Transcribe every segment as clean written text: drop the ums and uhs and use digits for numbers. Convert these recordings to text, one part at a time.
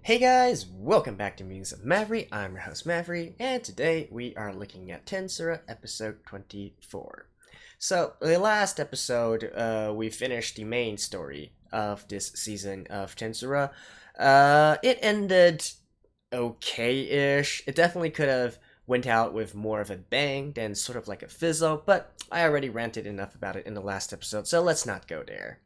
Hey guys, welcome back to Meanings of Maverick. I'm your host Maverick, and today we are looking at Tensura episode 24. So, the last episode, we finished the main story of this season of Tensura. It ended okay-ish. It definitely could have went out with more of a bang than sort of like a fizzle, but I already ranted enough about it in the last episode, so let's not go there.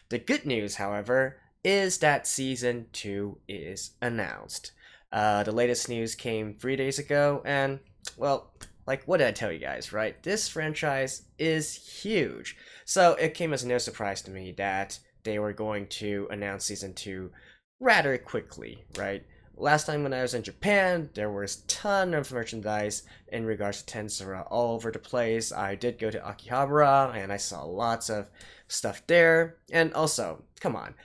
The good news, however, is that season 2 is announced. The latest news came 3 days ago, and, well, like, what did I tell you guys, right? This franchise is huge. So it came as no surprise to me that they were going to announce season 2 rather quickly, right? Last time when I was in Japan, there was a ton of merchandise in regards to Tensura all over the place. I did go to Akihabara, and I saw lots of stuff there. And also, come on,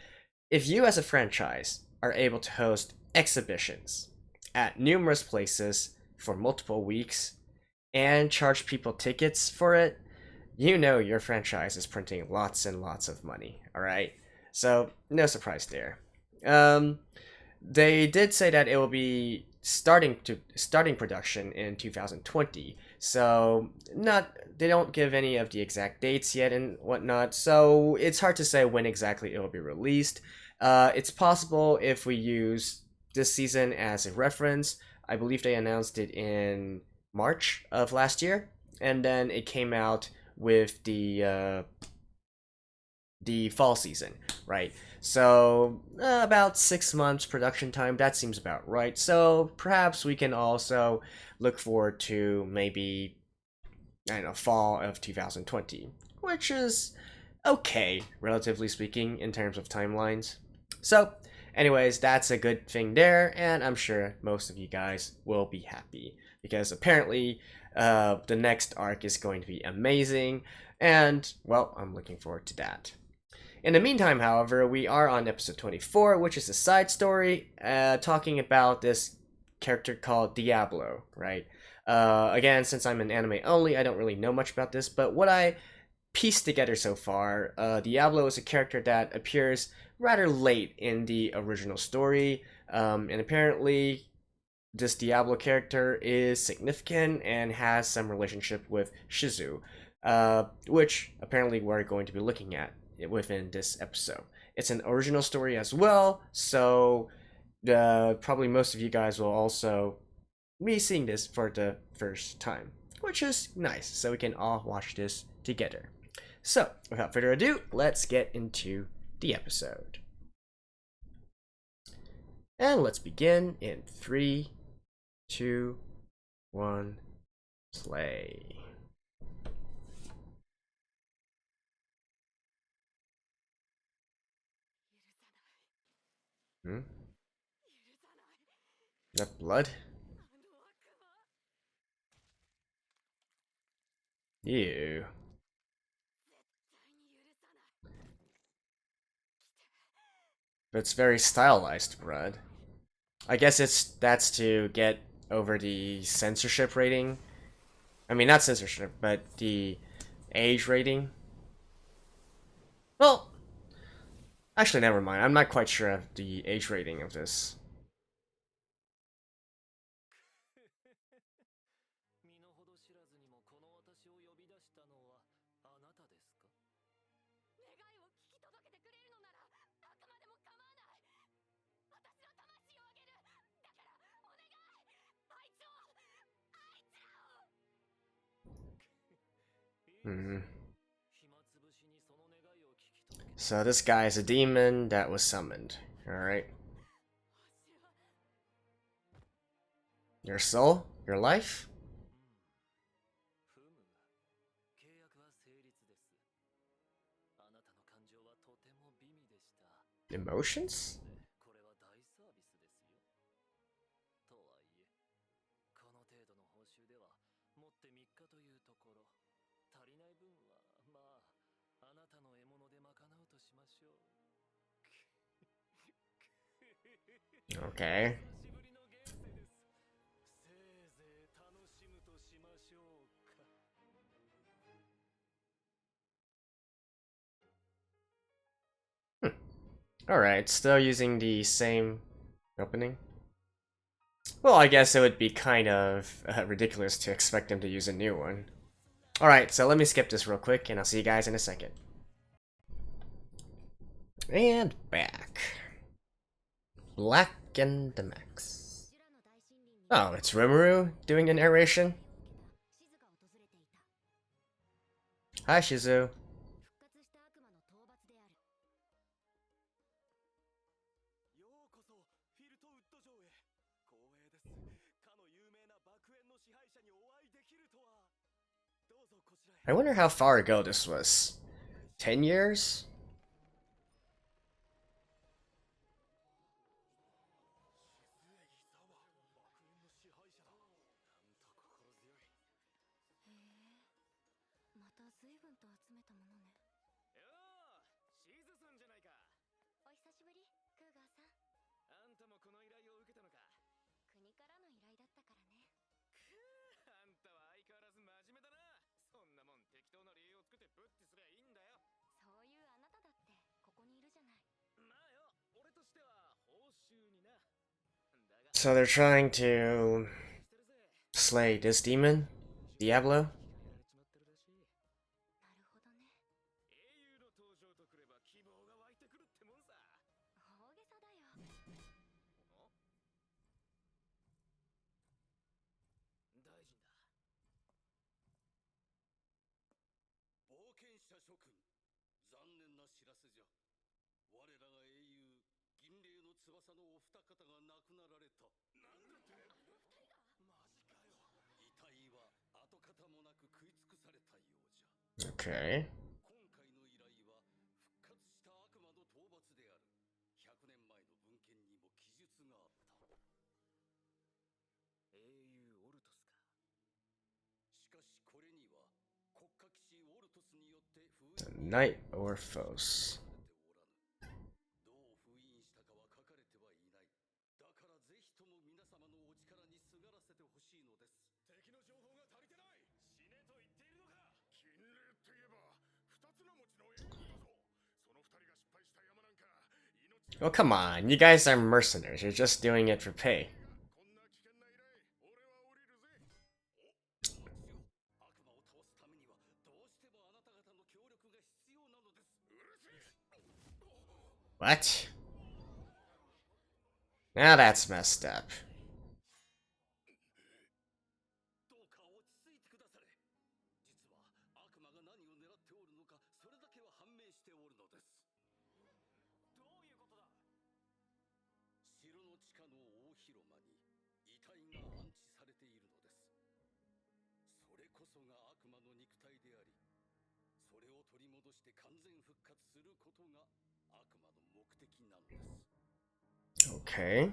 if you as a franchise are able to host exhibitions at numerous places for multiple weeks and charge people tickets for it, you know your franchise is printing lots and lots of money, alright? So, no surprise there. They did say that it will be starting production in 2020. So they don't give any of the exact dates yet and whatnot. So it's hard to say when exactly it will be released. It's possible if we use this season as a reference. I believe they announced it in March of last year, and then it came out with the fall season, right? So about 6 months production time. That seems about right. So perhaps we can also look forward to maybe, I don't know, fall of 2020, which is okay, relatively speaking, in terms of timelines. So, anyways, that's a good thing there, and I'm sure most of you guys will be happy because apparently the next arc is going to be amazing, and well, I'm looking forward to that. In the meantime, however, we are on episode 24, which is a side story talking about this character called Diablo, right? Again, since I'm an anime only, I don't really know much about this, but what I pieced together so far, Diablo is a character that appears rather late in the original story, and apparently this Diablo character is significant and has some relationship with Shizu, which apparently we're going to be looking at within this episode. It's an original story as well, so probably most of you guys will also be seeing this for the first time, which is nice, so we can all watch this together. So, without further ado, let's get into the episode. And let's begin in 3, 2, 1, play. Hmm? That blood? Ew. But it's very stylized blood. I guess that's to get over the censorship rating. I mean, not censorship, but the age rating. Well, actually, never mind. I'm not quite sure of the age rating of this. Hmm. So this guy is a demon that was summoned. Alright. Your soul? Your life? Emotions? Okay. Hmm. Alright, still using the same opening. Well, I guess it would be kind of ridiculous to expect him to use a new one. Alright, so let me skip this real quick, and I'll see you guys in a second. And back. Black and the Max. Oh, it's Rimuru doing the narration? Hi, Shizu. I wonder how far ago this was. 10 years? So they're trying to slay this demon, Diablo. Okay. The Night Orphos. Oh, come on. You guys are mercenaries. You're just doing it for pay. What? Now that's messed up. Okay.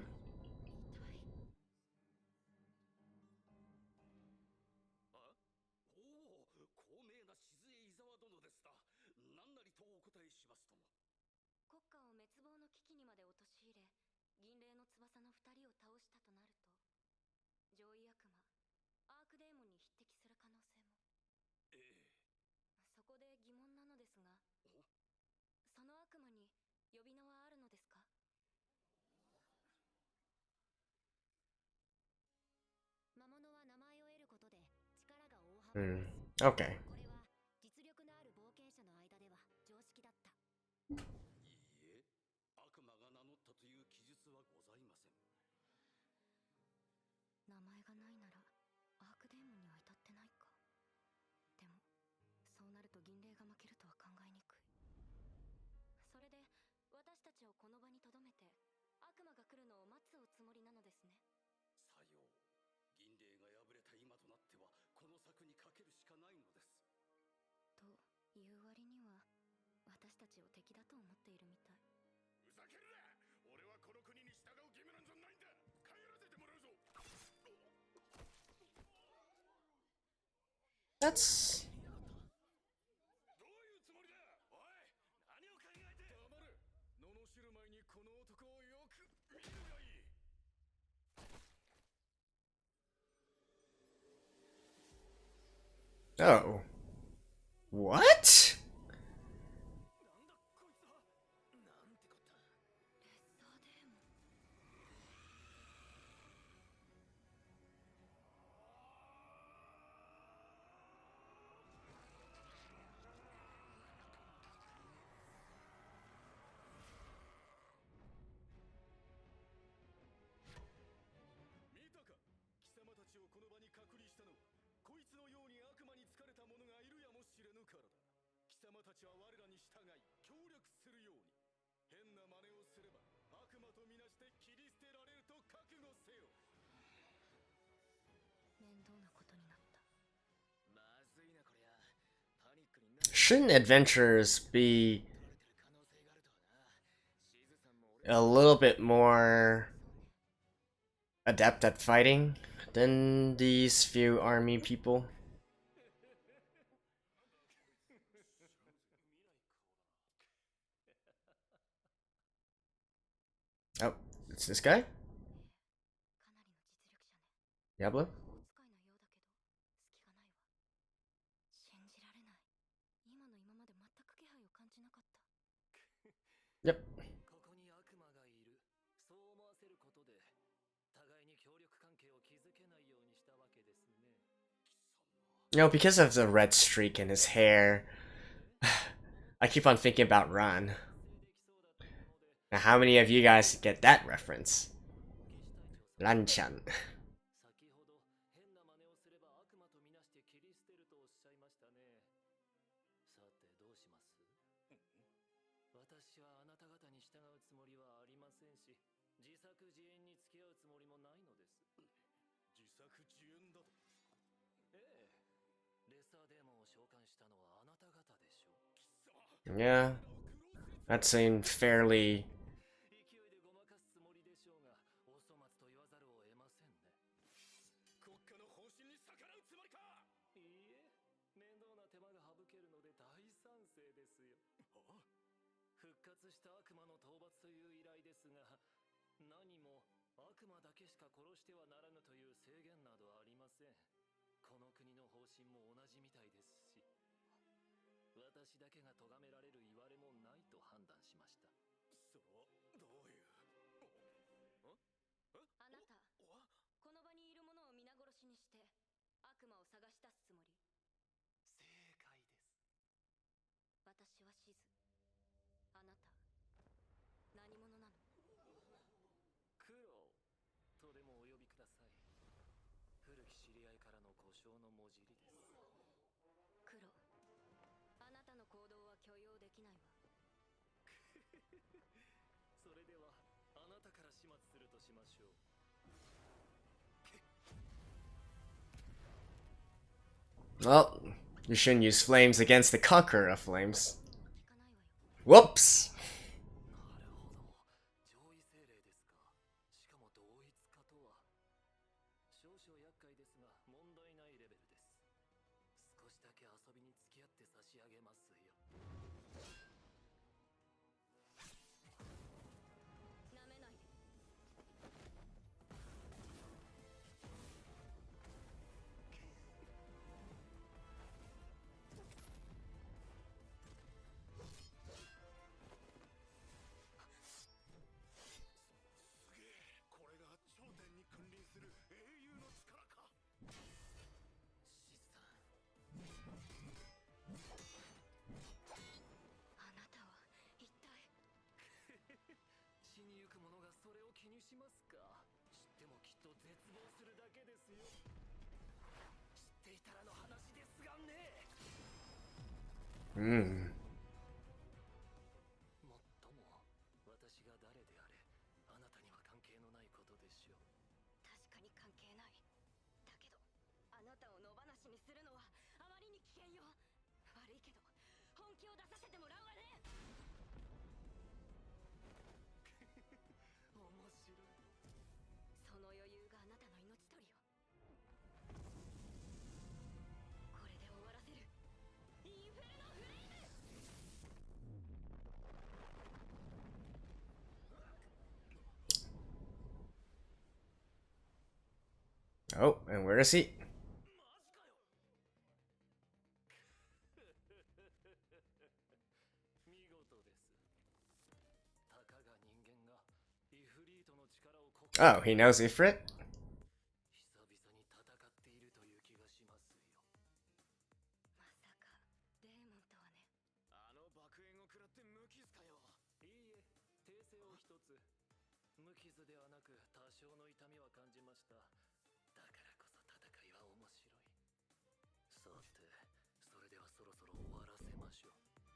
Okay. That's... Oh. What? からだ。貴様たちは我らに従い協力するように。変な真似をすれば悪魔とみなして切り捨てられると覚悟せよ。面倒なことになった。まずいなこりゃ。パニックになる。Shouldn't adventurers be a little bit more adept at fighting than these few army people? Oh, it's this guy? Diablo? Yep. You know, because of the red streak in his hair, I keep on thinking about Ron. Now, how many of you guys get that reference? Ran-chan. Yeah, that seemed fairly... Well, you shouldn't use flames against the conqueror of flames. Whoops! Hmm. Oh, and where is he? Oh, he knows Ifrit?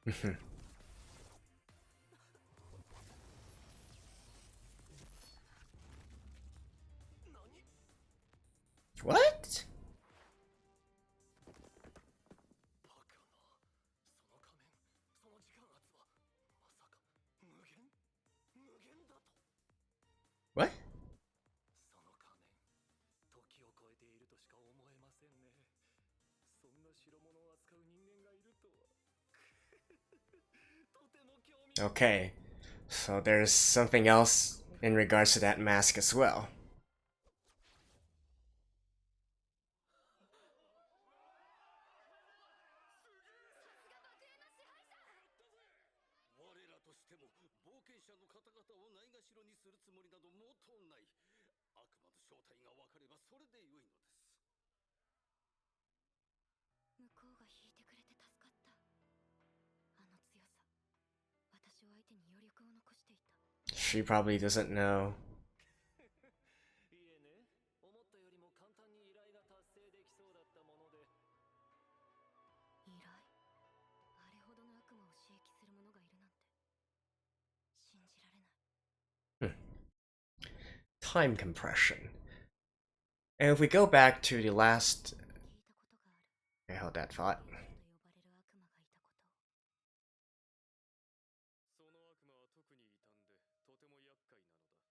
What? バカな。その仮面、その時間圧はまさか無限だと。 What? その仮面、時を超えているとしか思えませんね。そんな代物を扱う人間がいるとは。とても興味。 Okay, so there's something else in regards to that mask as well. 我らとしても冒険者の方々をないがしろにするつもりなど毛頭ない。悪魔の正体が分かればそれで良いのです。向こうが引いてくれて助かった。あの強さ、私を相手に余力を残していた。 She probably doesn't know. いえね、思ったよりも簡単に依頼が達成できそうだったもので。依頼？あれほどの悪魔を刺激する者がいるなんて信じられない。 Time compression. And if we go back to the last... 聞いたことがある。 I held that thought. ダッタと呼ばれる悪魔がいたことを。その悪魔は特に異端でとても厄介なのだ。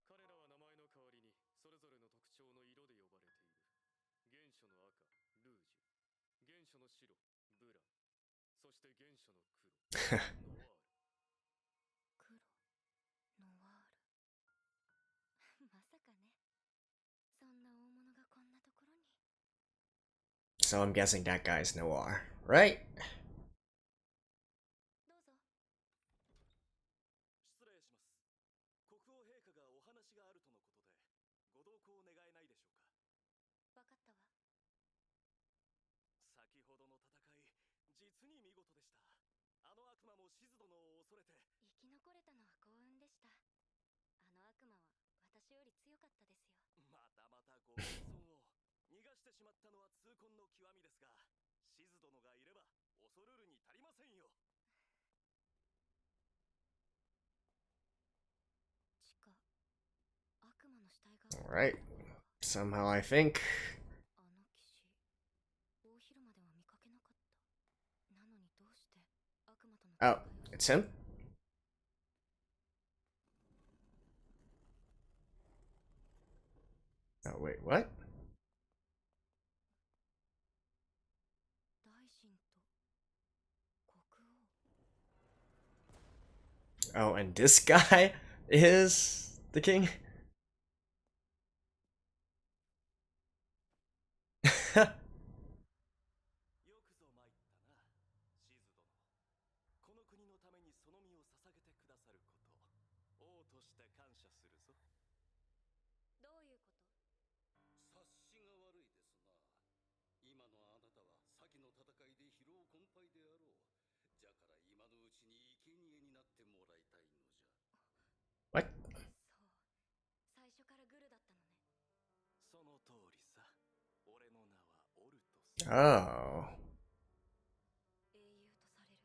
彼らは名前の代わりにそれぞれの特徴の色で呼ばれている。原初の赤、ルージュ。原初の白、ブラン。そして原初の黒、ノワール。黒、ノワール。まさかね。そんな大物がこんなところに。 So I'm guessing that guy's Noir, right? どうぞ。失礼します。国王陛下がお話があるとのことで、ご同行願えないでしょうか。わかったわ。先ほどの戦い、実に見事でした。あの悪魔もシズ殿を恐れて。生き残れたのは幸運でした。あの悪魔は私より強かったですよ。またまたご謙遜を。逃がしてしまったのは痛恨の極みですが、シズ殿がいれば恐るるに足りませんよ。地下、悪魔の死体が。 Alright. Somehow I think... あの騎士、大広間では見かけなかった。なのにどうして悪魔との戦い Oh, を。 it's him? Oh, wait, what? 大臣と国王。 Oh, and this guy is the king? よくぞ参ったな、シズ殿。この国のためにその身を捧げてくださること、王として感謝するぞ。どういうこと？察しが悪いですな。今のあなたは先の戦いで疲労困憊であろう。じゃから今のうちに生贄になってもらいたいのじゃ。What? そう、最初からグルだったのね。その通りさ。俺の名はオルトス。Oh. 英雄とされる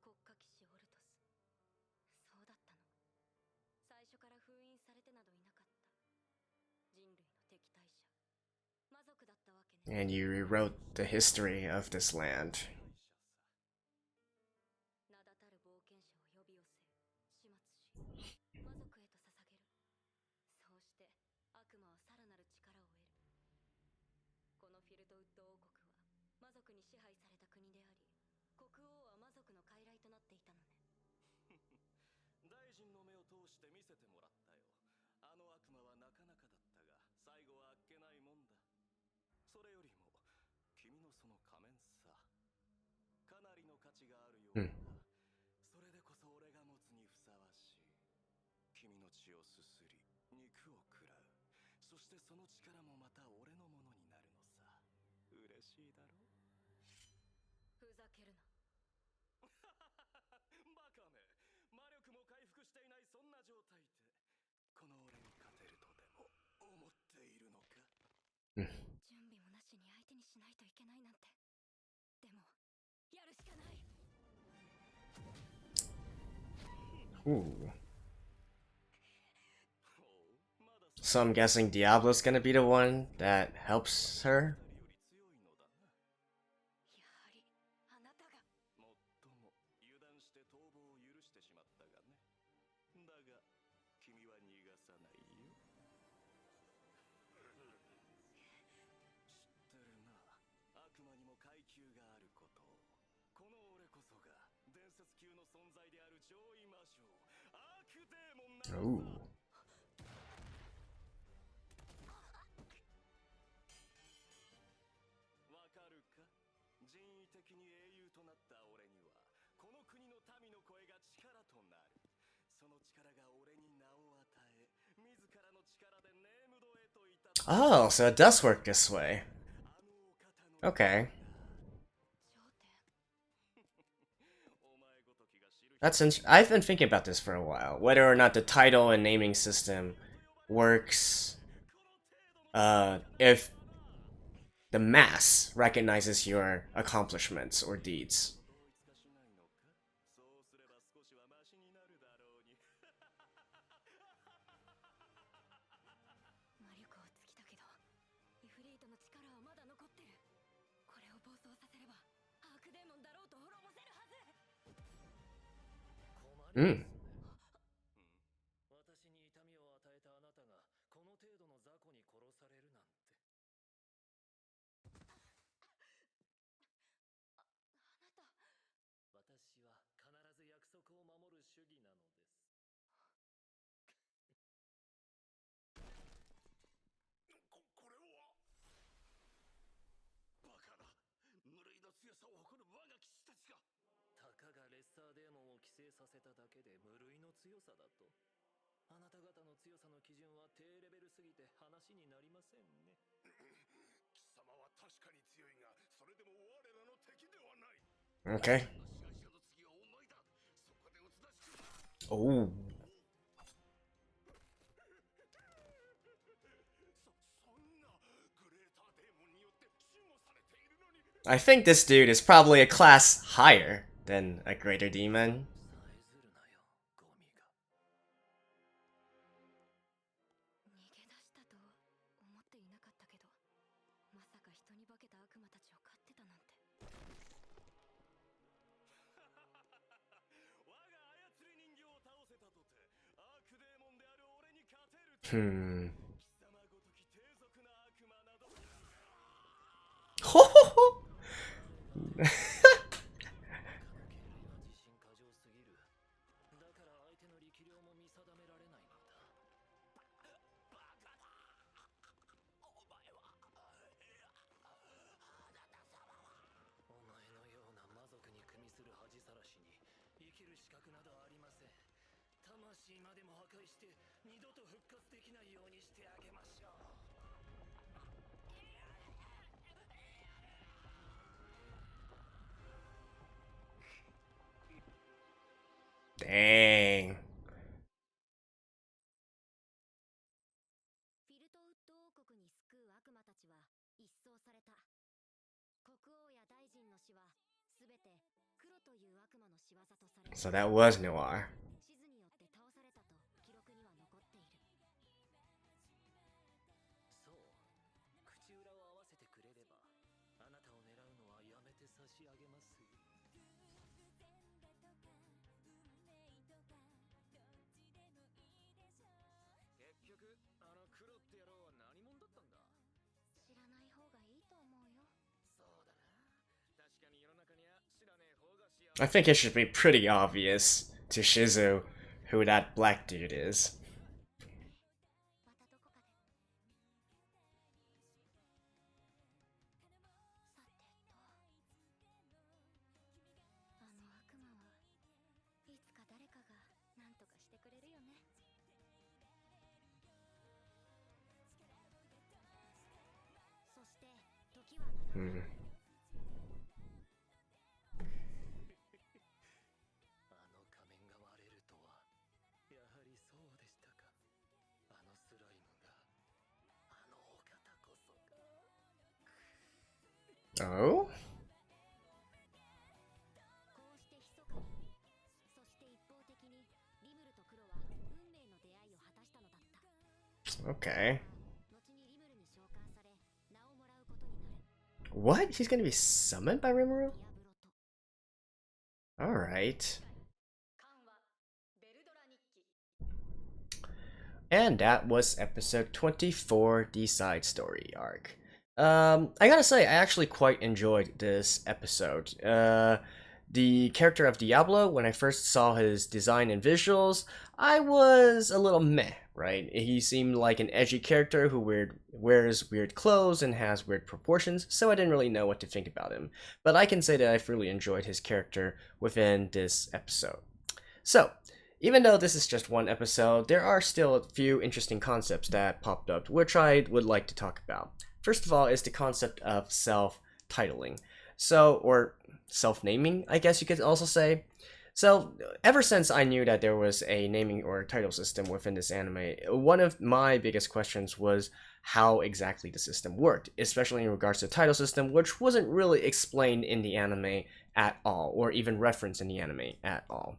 国家騎士オルトス。そうだったの。最初から封印されてなどいなかった。人類の敵対者、魔族だったわけね。 And you rewrote the history of this land. 名だたる冒険者を呼び寄せ、始末し、魔族へと捧げる。そうして悪魔はさらなる力を得る。このフィルトウッド王国は魔族に支配された国であり、国王は魔族の傀儡となっていたのね。大臣の目を通して見せてもらったよ。あの悪魔はなかなかだったが、最後はあっけないもんだ。それよりも君のその仮面さ、かなりの価値があるようだ。それでこそ俺が持つにふさわしい。君の血をすすり、肉を食らう。そしてその力もまた俺のものになるのさ。嬉しいだろ。ふざけるな。バカめ。魔力も回復していないそんな状態で、この俺に勝てるとでも思っているのか。準備もなしに相手にしないといけないなんて。でもやるしかない。Ooh. So I'm guessing Diablo's gonna be the one that helps her? やはりあなたが。もっとも油断して逃亡を許してしまったがね。だが君は逃がさないよ。知ってるな。悪魔にも階級があることを。この俺こそが伝説級の存在である上位魔将アークデーモンなの Ooh. さ。わかるか？人為的に英雄となった俺にはこの国の民の声が力となる。その力が俺に名を与え、自らの力でネームドへと至った。 Oh, so it does work this way. あのお方の Okay. 頂点。お前ごときが知る That's I've been thinking about this for a while. Whether or not the title and naming system works if the mass recognizes your accomplishments or deeds. 同一化しないのか？そうすれば少しはマシになるだろうに。魔力を尽きたけど、イフリートの力はまだ残ってる。これを暴走させれば、アークデーモンだろうと滅ぼせるはず。Mm. 私に痛みを与えたあなたがこの程度の雑魚に殺されるなんて。あなた。私は必ず約束を守る主義なのです。これはバカな無類の強さを誇る我が騎士たちが。たかがレッサーデーモンを寄生させただけで無類の強さだと。あなた方の強さの基準は低レベルすぎて話になりませんね。貴様は確かに強いが、それでも我らの敵ではない。 Okay. 支配者の次はお前だ。そこでおとなしく。 Oh. そんなグレーターデーモンによって守護されているのに。 I think this dude is probably a class higher than a greater demon. さえずるなよ、ゴミが。逃げ出したと思っていなかったけど、まさか人に化けた悪魔たちを飼ってたなんて。我が操り人形を倒せたとて、アークデーモンである俺に勝てると。 Hmm. 貴様ごとき低俗な悪魔など。 Ho ho ho. 自信過剰すぎる。だから相手の力量も見定められないのだ。バカだ。お前は。お前のような魔族に組みする恥さらしに生きる資格などありません。魂までも破壊して二度と復活できないようにしてあげましょう。 Dang. フィルトウッド王国に救う悪魔たちは一掃された。国王や大臣の死はすべて黒という悪魔の仕業とされる。 So that was Noir. シズによって倒されたと記録には残っている。そう、口裏を合わせてくれれば、あなたを狙うのはやめて差し上げますよ。結局、あの黒って野郎は何者だったんだ？知らない方がいいと思うよ。そうだな。確かに世の中には知らねえ方が幸 I think it should be pretty obvious to Shizu who that black dude is. またどこかで。さてと、あの悪魔はいつか誰かが何とかしてくれるよね。そして時は流れ Hmm. あの仮面が割れるとは、やはりそうでしたか。あのスライムが、あのお方こそが。 Oh? こうして密かに、そして一方的にリム Okay. What? He's gonna be summoned by Rimuru? Alright. And that was episode 24, the side story arc. I gotta say, I actually quite enjoyed this episode. The character of Diablo, when I first saw his design and visuals, I was a little meh, right? He seemed like an edgy character who wears weird clothes and has weird proportions, so I didn't really know what to think about him. But I can say that I've really enjoyed his character within this episode. So, even though this is just one episode, there are still a few interesting concepts that popped up, which I would like to talk about. First of all is the concept of self-titling. So, or self-naming, I guess you could also say. So, ever since I knew that there was a naming or title system within this anime, one of my biggest questions was how exactly the system worked, especially in regards to the title system, which wasn't really explained in the anime at all, or even referenced in the anime at all.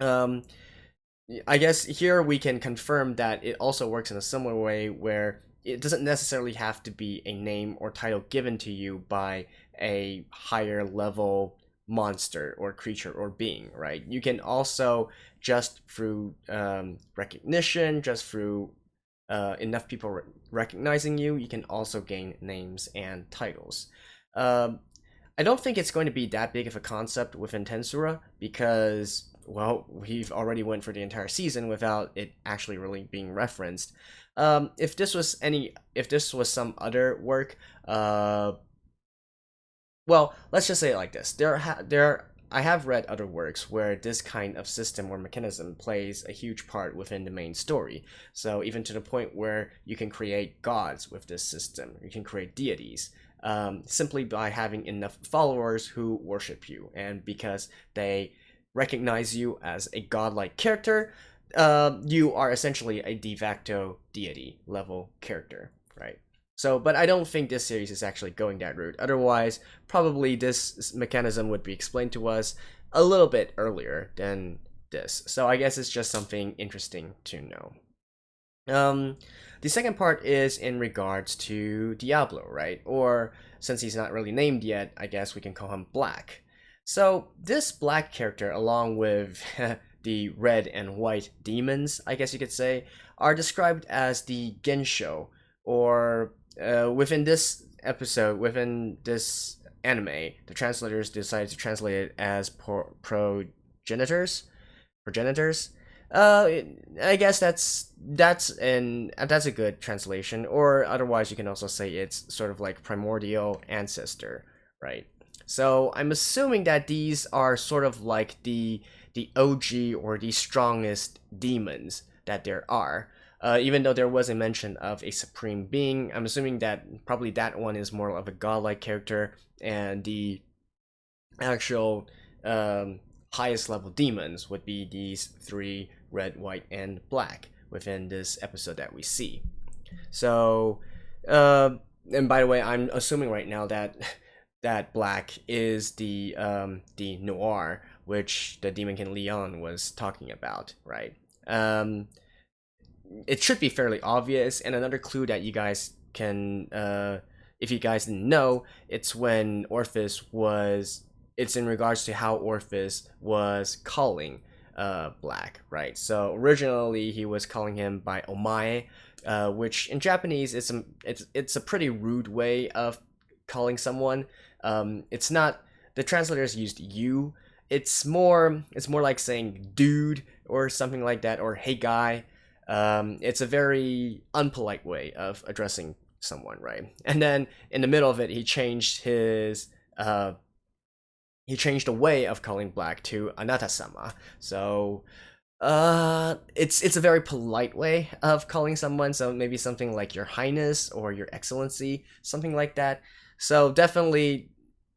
I guess here we can confirm that it also works in a similar way where it doesn't necessarily have to be a name or title given to you by a higher level monster or creature or being, right? You can also, just through recognition, just through enough people recognizing you, you can also gain names and titles. I don't think it's going to be that big of a concept within Tensura because, well, we've already went for the entire season without it actually really being referenced. If this was some other work, well, let's just say it like this: I have read other works where this kind of system or mechanism plays a huge part within the main story. So even to the point where you can create gods with this system, you can create deities. Simply by having enough followers who worship you, and because they recognize you as a godlike character, you are essentially a de facto deity level character, right? So, but I don't think this series is actually going that route. Otherwise, probably this mechanism would be explained to us a little bit earlier than this. So I guess it's just something interesting to know. The second part is in regards to Diablo, right? Or since he's not really named yet, I guess we can call him Black. So this Black character, along with the red and white demons, I guess you could say, are described as the Gensho, or within this episode, within this anime, the translators decided to translate it as progenitors. I guess that's a good translation, or otherwise you can also say it's sort of like primordial ancestor, right? So I'm assuming that these are sort of like the OG or the strongest demons that there are. Even though there was a mention of a supreme being, I'm assuming that probably that one is more of a godlike character, and the actual highest level demons would be these three: red, white, and black within this episode that we see. So, and by the way, I'm assuming right now that that black is the noir, which the Demon King Leon was talking about, right? It should be fairly obvious, and another clue that you guys can, if you guys didn't know, it's when it's in regards to how Orpheus was calling Black, right? So originally he was calling him by omae, which in Japanese it's a pretty rude way of calling someone. It's not, the translators used you. It's more like saying dude or something like that, or hey guy. It's a very unpolite way of addressing someone, right? And then in the middle of it, he changed the way of calling Black to Anata-sama. So it's a very polite way of calling someone, so maybe something like your highness or your excellency, something like that. So definitely,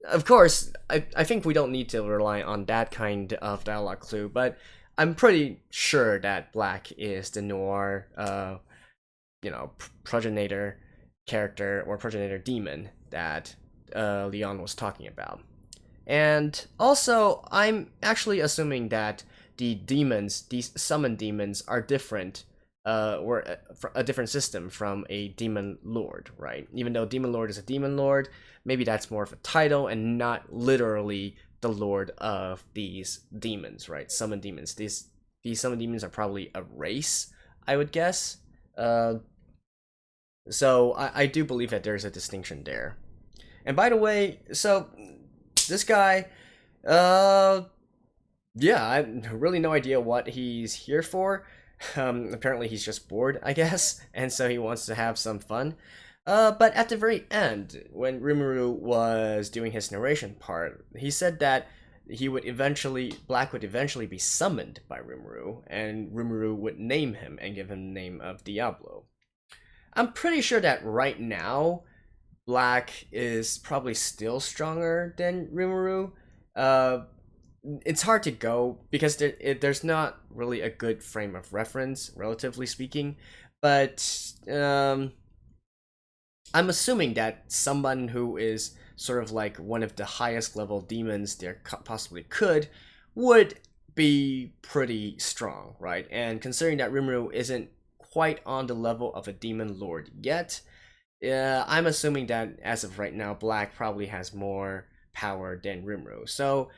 of course, I think we don't need to rely on that kind of dialogue clue, but I'm pretty sure that Black is the noir progenitor character or progenitor demon that Leon was talking about. And also, I'm actually assuming that these summoned demons are different or a different system from a demon lord, right? Even though demon lord is a demon lord, maybe that's more of a title and not literally the lord of these demons, right? Summon demons. These summon demons are probably a race, I would guess. So I do believe that there's a distinction there. And by the way, so this guy, yeah, I have really no idea what he's here for. Apparently he's just bored, I guess, and so he wants to have some fun. But at the very end, when Rimuru was doing his narration part, he said that Black would eventually be summoned by Rimuru, and Rimuru would name him and give him the name of Diablo. I'm pretty sure that right now, Black is probably still stronger than Rimuru. It's hard to go because there's not really a good frame of reference, relatively speaking. But I'm assuming that someone who is sort of like one of the highest level demons there possibly would be pretty strong, right? And considering that Rimuru isn't quite on the level of a demon lord yet, I'm assuming that as of right now, Black probably has more power than Rimuru. So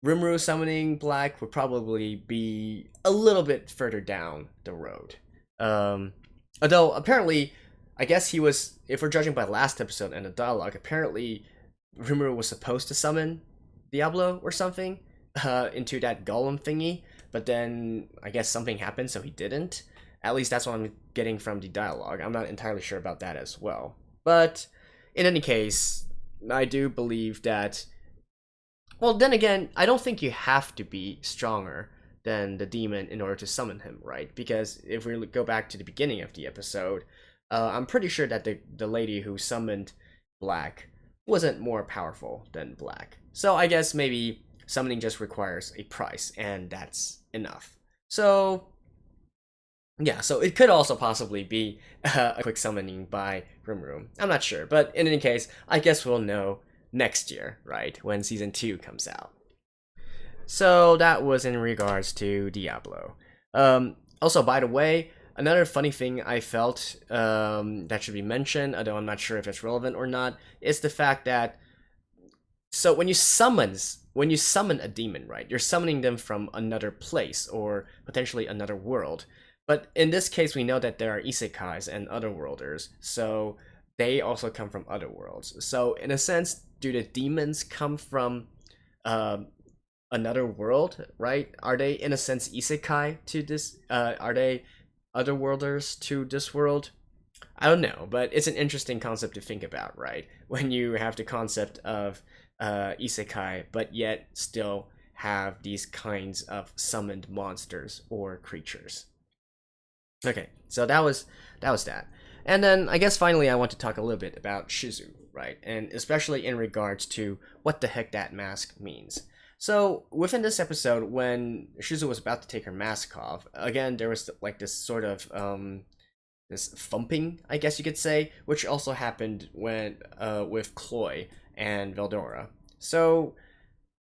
Rimuru summoning Black would probably be a little bit further down the road. Although apparently, I guess he was, if we're judging by last episode and the dialogue, apparently Rimuru was supposed to summon Diablo or something into that golem thingy, but then I guess something happened, so he didn't. At least that's what I'm getting from the dialogue. I'm not entirely sure about that as well. But in any case, I do believe that. Well, then again, I don't think you have to be stronger than the demon in order to summon him, right? Because if we go back to the beginning of the episode, I'm pretty sure that the lady who summoned Black wasn't more powerful than Black. So I guess maybe summoning just requires a price, and that's enough. So yeah, so it could also possibly be a quick summoning by Rimuru. I'm not sure, but in any case, I guess we'll know next year, right, when season 2 comes out. So that was in regards to Diablo. Also, by the way, another funny thing I felt that should be mentioned, although I'm not sure if it's relevant or not, is the fact that so when you summon a demon, right, you're summoning them from another place or potentially another world. But in this case, we know that there are isekais and otherworlders, so they also come from other worlds. So in a sense, do the demons come from another world, right? Are they in a sense isekai to this? Are they otherworlders to this world? I don't know, but it's an interesting concept to think about, right? When you have the concept of isekai, but yet still have these kinds of summoned monsters or creatures. Okay, so that was that. And then I guess finally I want to talk a little bit about Shizu, right? And especially in regards to what the heck that mask means. So within this episode, when Shizu was about to take her mask off, again there was like this sort of this thumping, I guess you could say, which also happened when with Chloe and Veldora. So,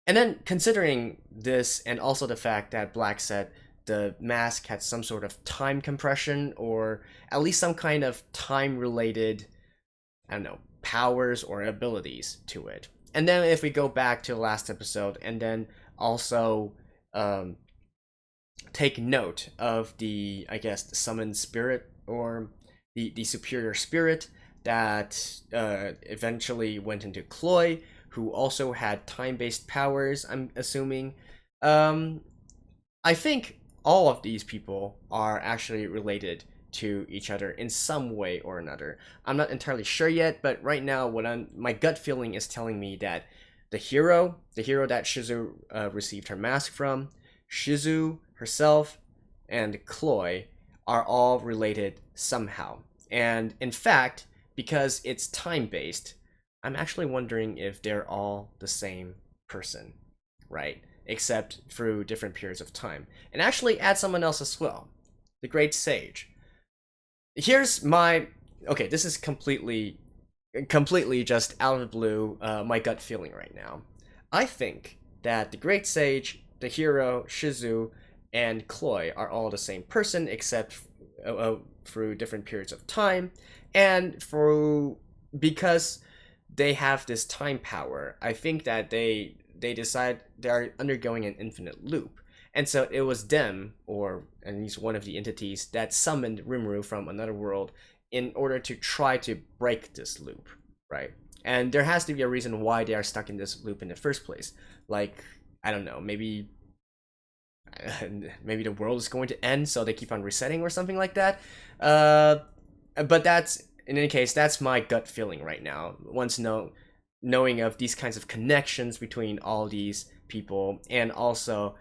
and then considering this and also the fact that Black said the mask had some sort of time compression or at least some kind of time related, I don't know, powers or abilities to it. And then if we go back to the last episode and then also take note of the, I guess, the summoned spirit or the superior spirit that eventually went into Chloe, who also had time-based powers, I'm assuming. I think all of these people are actually related to each other in some way or another. I'm not entirely sure yet, but right now my gut feeling is telling me that the hero that Shizu received her mask from, Shizu herself, and Chloe are all related somehow. And in fact, because it's time-based, I'm actually wondering if they're all the same person, right? Except through different periods of time. And actually add someone else as well. The Great Sage. Here's my... Okay, this is completely just out of the blue, my gut feeling right now. I think that the Great Sage, the hero, Shizu, and Chloe are all the same person, except through different periods of time, and because they have this time power, I think that they decide they're undergoing an infinite loop. And so it was them, or at least one of the entities, that summoned Rimuru from another world in order to try to break this loop, right? And there has to be a reason why they are stuck in this loop in the first place. Like, I don't know, maybe the world is going to end, so they keep on resetting or something like that. But that's, in any case, that's my gut feeling right now. Knowing of these kinds of connections between all these people, and also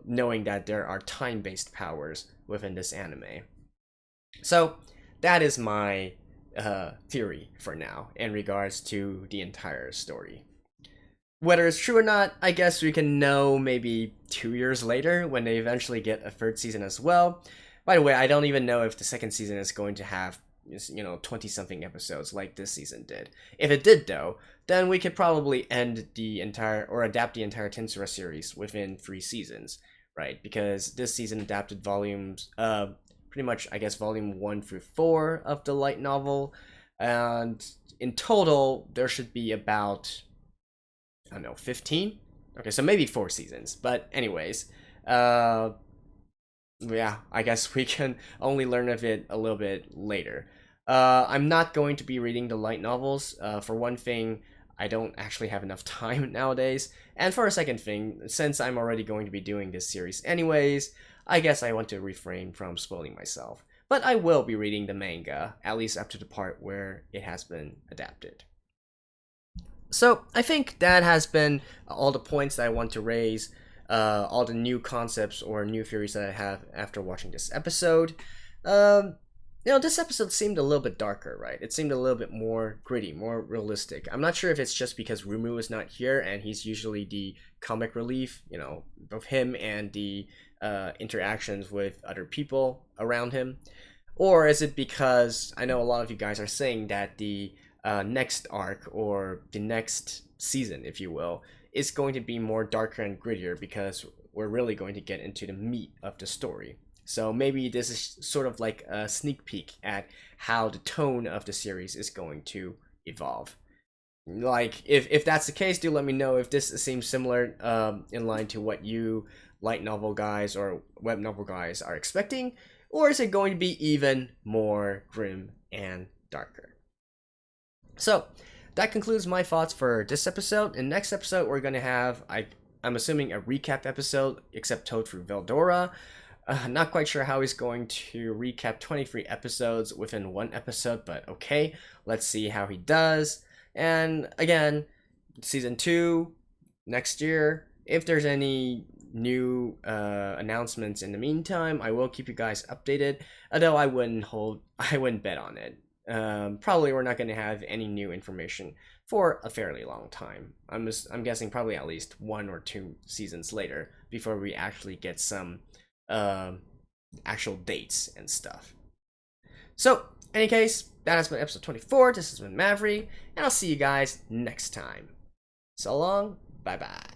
knowing that there are time-based powers within this anime. So that is my theory for now in regards to the entire story. Whether it's true or not, I guess we can know maybe 2 years later when they eventually get a third season as well. By the way, I don't even know if the second season is going to have 20-something episodes like this season did. If it did, though, then we could probably end the entire, or adapt the entire Tensura series within 3 seasons, right? Because this season adapted volumes, pretty much, I guess, volume 1 through 4 of the light novel, and in total, there should be about, I don't know, 15? Okay, so maybe 4 seasons, but anyways, yeah, I guess we can only learn of it a little bit later. I'm not going to be reading the light novels. For one thing, I don't actually have enough time nowadays. And for a second thing, since I'm already going to be doing this series anyways, I guess I want to refrain from spoiling myself. But I will be reading the manga, at least up to the part where it has been adapted. So I think that has been all the points that I want to raise, all the new concepts or new theories that I have after watching this episode. This episode seemed a little bit darker, right? It seemed a little bit more gritty, more realistic. I'm not sure if it's just because Rumu is not here and he's usually the comic relief, of him and the interactions with other people around him. Or is it because I know a lot of you guys are saying that the next arc, or the next season, if you will, is going to be more darker and grittier because we're really going to get into the meat of the story. So maybe this is sort of like a sneak peek at how the tone of the series is going to evolve. Like, if that's the case, do let me know if this seems similar, in line to what you light novel guys or web novel guys are expecting, or is it going to be even more grim and darker? So that concludes my thoughts for this episode. In next episode, we're going to have, I'm assuming, a recap episode, except told through Veldora. Not quite sure how he's going to recap 23 episodes within one episode, but okay, let's see how he does. And again, season 2 next year. If there's any new announcements in the meantime, I will keep you guys updated, although I wouldn't bet on it. Probably we're not going to have any new information for a fairly long time. I'm guessing probably at least 1 or 2 seasons later before we actually get some actual dates and stuff. So, in any case, that has been episode 24. This has been Mavri, and I'll see you guys next time. So long, bye bye.